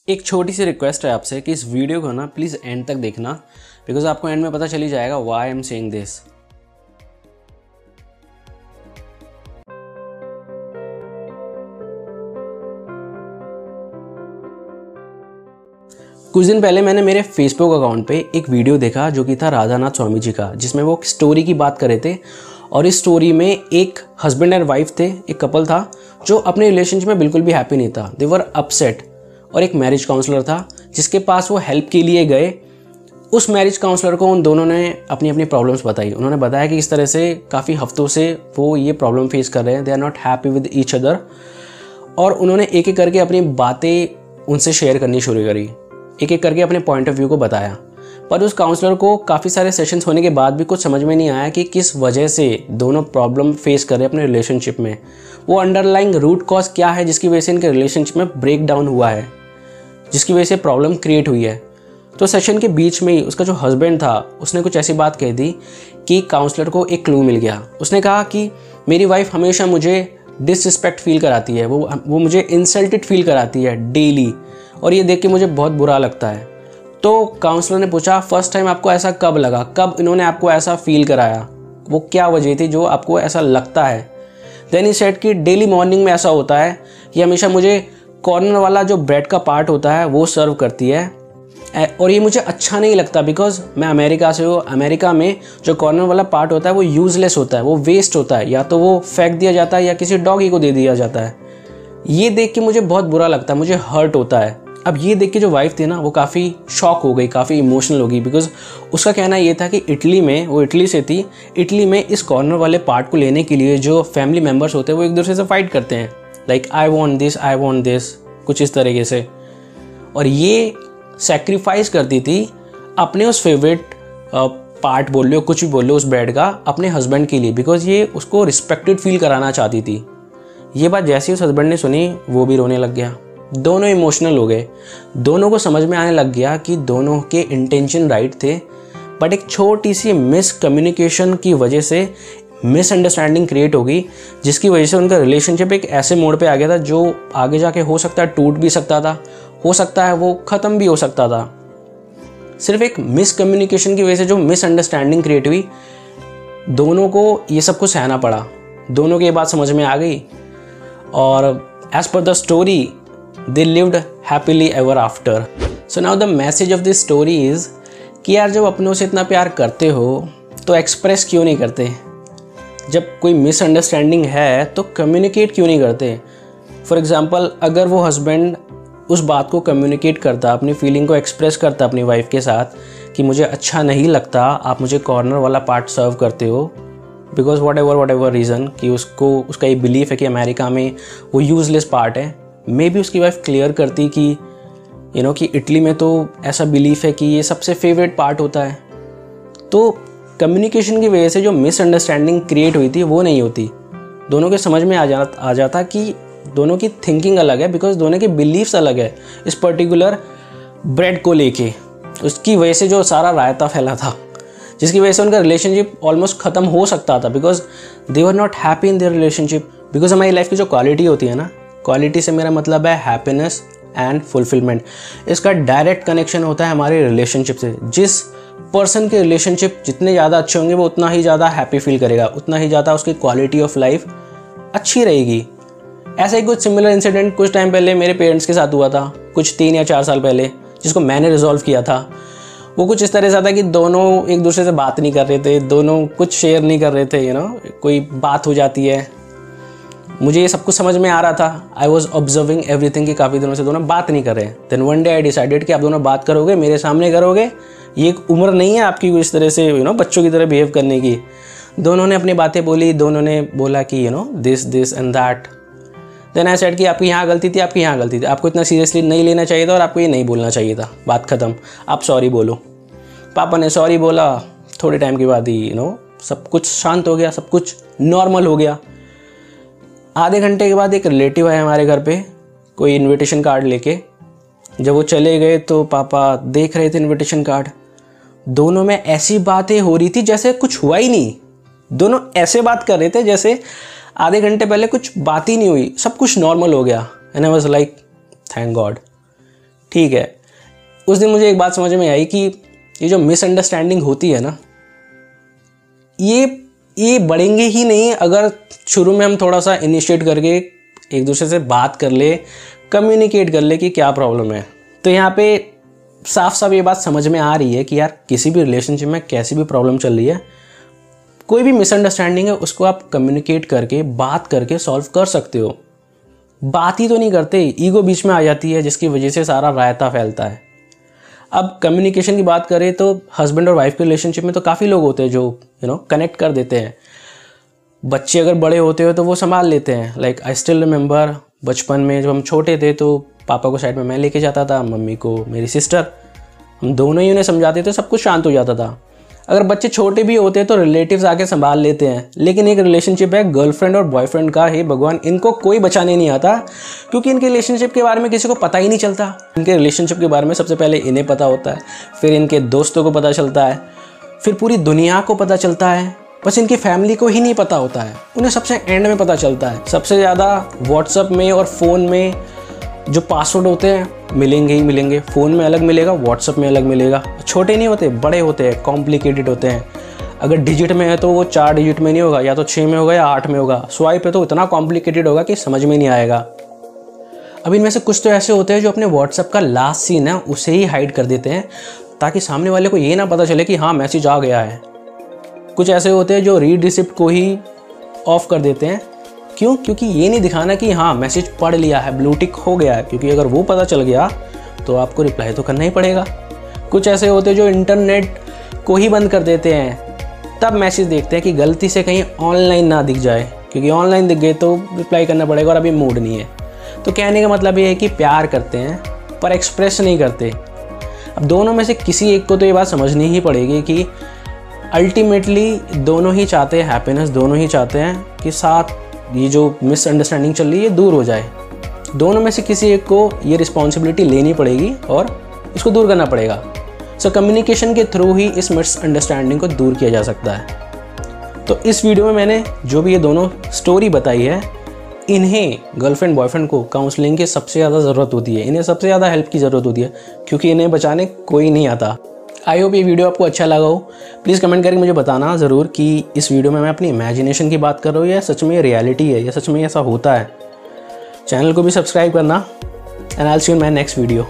एक छोटी सी रिक्वेस्ट है आपसे कि इस वीडियो को ना प्लीज़ एंड तक देखना, बिकॉज आपको एंड में पता चली जाएगा why I am saying this. कुछ दिन पहले मैंने मेरे फेसबुक अकाउंट पे एक वीडियो देखा जो कि था राधानाथ स्वामी जी का, जिसमें वो स्टोरी की बात कर रहे थे। और इस स्टोरी में एक हस्बैंड एंड वाइफ थे, एक कपल था जो अपने रिलेशनशिप में बिल्कुल भी हैप्पी नहीं था। दे वर अपसेट। और एक मैरिज काउंसलर था जिसके पास वो हेल्प के लिए गए। उस मैरिज काउंसलर को उन दोनों ने अपनी अपनी प्रॉब्लम्स बताई। उन्होंने बताया कि इस तरह से काफ़ी हफ्तों से वो ये प्रॉब्लम फेस कर रहे हैं, they are not happy with each other. और उन्होंने एक एक करके अपनी बातें उनसे शेयर करनी शुरू करी, एक एक करके अपने पॉइंट ऑफ व्यू को बताया। पर उस काउंसलर को काफ़ी सारे सेशंस होने के बाद भी कुछ समझ में नहीं आया कि किस वजह से दोनों प्रॉब्लम फेस कर रहे हैं अपने रिलेशनशिप में। वो अंडरलाइंग रूट कॉज क्या है जिसकी वजह से इनके रिलेशनशिप में ब्रेक डाउन हुआ है, जिसकी वजह से प्रॉब्लम क्रिएट हुई है। तो सेशन के बीच में ही उसका जो हस्बैंड था उसने कुछ ऐसी बात कह दी कि काउंसलर को एक क्लू मिल गया। उसने कहा कि मेरी वाइफ हमेशा मुझे डिसरिस्पेक्ट फील कराती है, वो मुझे इंसल्टेड फील कराती है डेली, और ये देख के मुझे बहुत बुरा लगता है। तो काउंसलर ने पूछा, फर्स्ट टाइम आपको ऐसा कब लगा, कब इन्होंने आपको ऐसा फील कराया, वो क्या वजह थी जो आपको ऐसा लगता है। देन ही सेड कि डेली मॉर्निंग में ऐसा होता है कि हमेशा मुझे कॉर्नर वाला जो ब्रेड का पार्ट होता है वो सर्व करती है, और ये मुझे अच्छा नहीं लगता बिकॉज मैं अमेरिका से हूँ। अमेरिका में जो कॉर्नर वाला पार्ट होता है वो यूज़लेस होता है, वो वेस्ट होता है, या तो वो फेंक दिया जाता है या किसी डॉगी को दे दिया जाता है। ये देख के मुझे बहुत बुरा लगता है, मुझे हर्ट होता है। अब ये देख के जो वाइफ थी ना वो काफ़ी शॉक हो गई, काफ़ी इमोशनल हो गई, बिकॉज उसका कहना ये था कि इटली में, वो इटली से थी, इटली में इस कॉर्नर वाले पार्ट को लेने के लिए जो फैमिली मेम्बर्स होते हैं वो एक दूसरे से फाइट करते हैं, लाइक आई वॉन्ट दिस, कुछ इस तरीके से। और ये सेक्रीफाइस करती थी अपने उस फेवरेट पार्ट बोल लो, कुछ भी बोल लो, उस ब्रेड का अपने हस्बैंड के लिए, बिकॉज ये उसको रिस्पेक्टेड फील कराना चाहती थी। ये बात जैसे ही उस हस्बैंड ने सुनी वो भी रोने लग गया। दोनों इमोशनल हो गए। दोनों को समझ में आने लग गया कि दोनों के इंटेंशन राइट थे, बट एक छोटी सी मिसकम्युनिकेशन की वजह से मिसअंडरस्टैंडिंग क्रिएट हो गई, जिसकी वजह से उनका रिलेशनशिप एक ऐसे मोड़ पे आ गया था जो आगे जाके हो सकता है टूट भी सकता था, हो सकता है वो ख़त्म भी हो सकता था। सिर्फ एक मिसकम्युनिकेशन की वजह से जो मिसअंडरस्टैंडिंग क्रिएट हुई, दोनों को ये सब कुछ सहना पड़ा। दोनों की ये बात समझ में आ गई और as per the story they lived happily ever after. So now the message of this story is कि यार जब अपनों से इतना प्यार करते हो तो एक्सप्रेस क्यों नहीं करते? जब कोई मिसअंडरस्टैंडिंग है तो कम्युनिकेट क्यों नहीं करते? फॉर एग्ज़ाम्पल, अगर वो हस्बैंड उस बात को कम्युनिकेट करता, अपनी फीलिंग को एक्सप्रेस करता अपनी वाइफ के साथ कि मुझे अच्छा नहीं लगता आप मुझे कॉर्नर वाला पार्ट सर्व करते हो, बिकॉज वट एवर रीज़न, कि उसका ये बिलीफ है कि अमेरिका में वो यूज़लेस पार्ट है। मे बी उसकी वाइफ क्लियर करती कि कि इटली में तो ऐसा बिलीफ है कि ये सबसे फेवरेट पार्ट होता है। तो कम्युनिकेशन की वजह से जो मिसअंडरस्टैंडिंग क्रिएट हुई थी वो नहीं होती। दोनों के समझ में आ जाता कि दोनों की थिंकिंग अलग है, बिकॉज दोनों के बिलीफ्स अलग है इस पर्टिकुलर ब्रेड को लेके। उसकी वजह से जो सारा रायता फैला था, जिसकी वजह से उनका रिलेशनशिप ऑलमोस्ट ख़त्म हो सकता था, because they were not happy in their relationship. Because हमारी लाइफ की जो क्वालिटी होती है ना, क्वालिटी से मेरा मतलब है हैप्पीनेस एंड फुलफिलमेंट। इसका डायरेक्ट कनेक्शन होता है हमारे रिलेशनशिप से। जिस पर्सन के रिलेशनशिप जितने ज़्यादा अच्छे होंगे वो उतना ही ज़्यादा हैप्पी फील करेगा, उतना ही ज़्यादा उसकी क्वालिटी ऑफ लाइफ अच्छी रहेगी। ऐसा ही कुछ सिमिलर इंसिडेंट कुछ टाइम पहले मेरे पेरेंट्स के साथ हुआ था, कुछ 3 या 4 साल पहले, जिसको मैंने रिजॉल्व किया था। वो कुछ इस तरह से था कि दोनों एक दूसरे से बात नहीं कर रहे थे, दोनों कुछ शेयर नहीं कर रहे थे, कोई बात हो जाती है। मुझे ये सब कुछ समझ में आ रहा था, आई वॉज ऑब्जर्विंग एवरीथिंग कि काफ़ी दिनों से दोनों बात नहीं कर रहे। Then one day I decided कि आप दोनों बात करोगे, मेरे सामने करोगे। ये एक उम्र नहीं है आपकी इस तरह से बच्चों की तरह बिहेव करने की। दोनों ने अपनी बातें बोली, दोनों ने बोला कि this and that. Then I said कि आपकी यहाँ गलती थी, आपकी यहाँ गलती थी, आपको इतना सीरियसली नहीं लेना चाहिए था और आपको ये नहीं बोलना चाहिए था, बात ख़त्म, आप सॉरी बोलो। पापा ने सॉरी बोला। थोड़े टाइम के बाद ही सब कुछ शांत हो गया, सब कुछ नॉर्मल हो गया। आधे घंटे के बाद एक रिलेटिव आए हमारे घर पे, कोई इनविटेशन कार्ड लेके। जब वो चले गए तो पापा देख रहे थे इनविटेशन कार्ड। दोनों में ऐसी बातें हो रही थी जैसे कुछ हुआ ही नहीं। दोनों ऐसे बात कर रहे थे जैसे आधे घंटे पहले कुछ बात ही नहीं हुई, सब कुछ नॉर्मल हो गया। And I was like thank God. ठीक है। उस दिन मुझे एक बात समझ में आई कि ये जो मिसअंडरस्टैंडिंग होती है ना, ये बढ़ेंगे ही नहीं अगर शुरू में हम थोड़ा सा इनिशिएट करके एक दूसरे से बात कर ले, कम्युनिकेट कर ले कि क्या प्रॉब्लम है। तो यहाँ पे साफ साफ ये बात समझ में आ रही है कि यार किसी भी रिलेशनशिप में कैसी भी प्रॉब्लम चल रही है, कोई भी मिसअंडरस्टैंडिंग है, उसको आप कम्युनिकेट करके, बात करके सॉल्व कर सकते हो। बात ही तो नहीं करते, ईगो बीच में आ जाती है जिसकी वजह से सारा रायता फैलता है। अब कम्युनिकेशन की बात करें तो हस्बैंड और वाइफ के रिलेशनशिप में तो काफ़ी लोग होते हैं जो कनेक्ट कर देते हैं। बच्चे अगर बड़े होते हो तो वो संभाल लेते हैं। लाइक आई स्टिल रिमेंबर, बचपन में जब हम छोटे थे तो पापा को साइड में मैं लेके जाता था, मम्मी को मेरी सिस्टर, हम दोनों ही उन्हें समझाते थे, सब कुछ शांत हो जाता था। अगर बच्चे छोटे भी होते हैं तो रिलेटिव्स आके संभाल लेते हैं। लेकिन एक रिलेशनशिप है गर्लफ्रेंड और बॉयफ्रेंड का, हे भगवान, इनको कोई बचाने नहीं आता, क्योंकि इनके रिलेशनशिप के बारे में किसी को पता ही नहीं चलता। इनके रिलेशनशिप के बारे में सबसे पहले इन्हें पता होता है, फिर इनके दोस्तों को पता चलता है, फिर पूरी दुनिया को पता चलता है, बस इनकी फैमिली को ही नहीं पता होता है। उन्हें सबसे एंड में पता चलता है। सबसे ज़्यादा व्हाट्सएप में और फ़ोन में जो पासवर्ड होते हैं मिलेंगे ही मिलेंगे। फ़ोन में अलग मिलेगा, व्हाट्सएप में अलग मिलेगा। छोटे नहीं होते, बड़े होते हैं, कॉम्प्लिकेटेड होते हैं। अगर डिजिट में है तो वो 4 डिजिट में नहीं होगा, या तो 6 में होगा या 8 में होगा। स्वाइप है तो इतना कॉम्प्लिकेटेड होगा कि समझ में नहीं आएगा। अब इनमें से कुछ तो ऐसे होते हैं जो अपने व्हाट्सएप का लास्ट सीन है उसे ही हाइड कर देते हैं, ताकि सामने वाले को ये ना पता चले कि हाँ मैसेज आ गया है। कुछ ऐसे होते हैं जो रीड रिसिप्ट को ही ऑफ कर देते हैं। क्यों? क्योंकि ये नहीं दिखाना कि हाँ मैसेज पढ़ लिया है, ब्लू टिक हो गया है, क्योंकि अगर वो पता चल गया तो आपको रिप्लाई तो करना ही पड़ेगा। कुछ ऐसे होते हैं जो इंटरनेट को ही बंद कर देते हैं, तब मैसेज देखते हैं कि गलती से कहीं ऑनलाइन ना दिख जाए, क्योंकि ऑनलाइन दिख गए तो रिप्लाई करना पड़ेगा और अभी मूड नहीं है। तो कहने का मतलब ये है कि प्यार करते हैं पर एक्सप्रेस नहीं करते। अब दोनों में से किसी एक को तो ये बात समझनी ही पड़ेगी कि अल्टीमेटली दोनों ही चाहते हैं हैप्पीनेस, दोनों ही चाहते हैं कि साथ ये जो मिसअंडरस्टैंडिंग चल रही है दूर हो जाए। दोनों में से किसी एक को ये रिस्पॉन्सिबिलिटी लेनी पड़ेगी और इसको दूर करना पड़ेगा। सो कम्युनिकेशन के थ्रू ही इस मिसअंडरस्टैंडिंग को दूर किया जा सकता है। तो इस वीडियो में मैंने जो भी ये दोनों स्टोरी बताई है, इन्हें गर्लफ्रेंड बॉयफ्रेंड को काउंसलिंग की सबसे ज़्यादा ज़रूरत होती है, इन्हें सबसे ज़्यादा हेल्प की ज़रूरत होती है, क्योंकि इन्हें बचाने कोई नहीं आता। आई होप ये वीडियो आपको अच्छा लगा हो। प्लीज़ कमेंट करके मुझे बताना ज़रूर कि इस वीडियो में मैं अपनी इमेजिनेशन की बात कर रहा हूँ या सच में ये रियलिटी है, या सच में ऐसा होता है। चैनल को भी सब्सक्राइब करना, and I will see you in my next video.